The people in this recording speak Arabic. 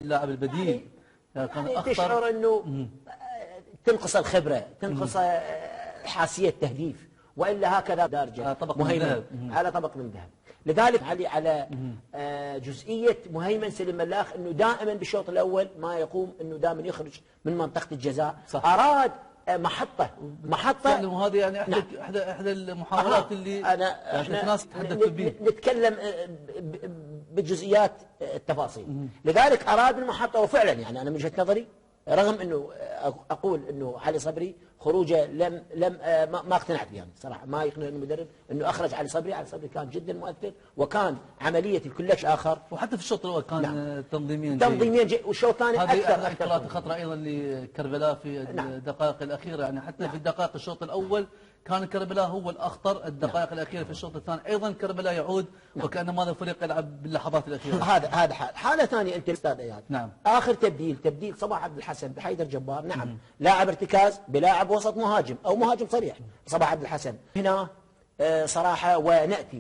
اللاعب البديل كان أخطر. تشعر أنه تنقص الخبرة، تنقص حاسية تهديف، وإلا هكذا دارجة مهيمن على طبق من ذهب. لذلك على جزئية مهيمن سليم ملاخ أنه دائما بالشوط الأول ما يقوم، أنه دائما يخرج من منطقة الجزاء. صح. أراد محطة يعني وهذه يعني احدى المحاولات اللي الناس تحدث بها. نتكلم بجزئيات التفاصيل. لذلك أراد المحطة، وفعلا يعني أنا من وجهة نظري رغم أنه أقول أنه علي صبري خروجه لم ما اقتنعت يعني صراحة، ما يقنع المدرب أنه أخرج علي صبري. علي صبري كان جدا مؤثر، وكان عملية الكلش آخر، وحتى في الشوط الأول كان تنظيميا جيد، والشوط الثاني أكثر. هذه الكرات الخطرة أيضا لكربلاء في الدقائق الأخيرة، يعني حتى في الدقائق الشوط الأول كان كربلاء هو الأخطر. الدقائق الأخيرة في الشوط الثاني أيضا كربلاء يعود، وكأن هذا الفريق يلعب باللحظات الأخيرة. هذا حالة ثانية. أنت أستاذ إياد، نعم، آخر تبديل صباح عبد الحسن بحيدر جبار. نعم، لاعب ارتكاز بلاعب وسط مهاجم أو مهاجم صريح صباح عبد الحسن هنا صراحة. ونأتي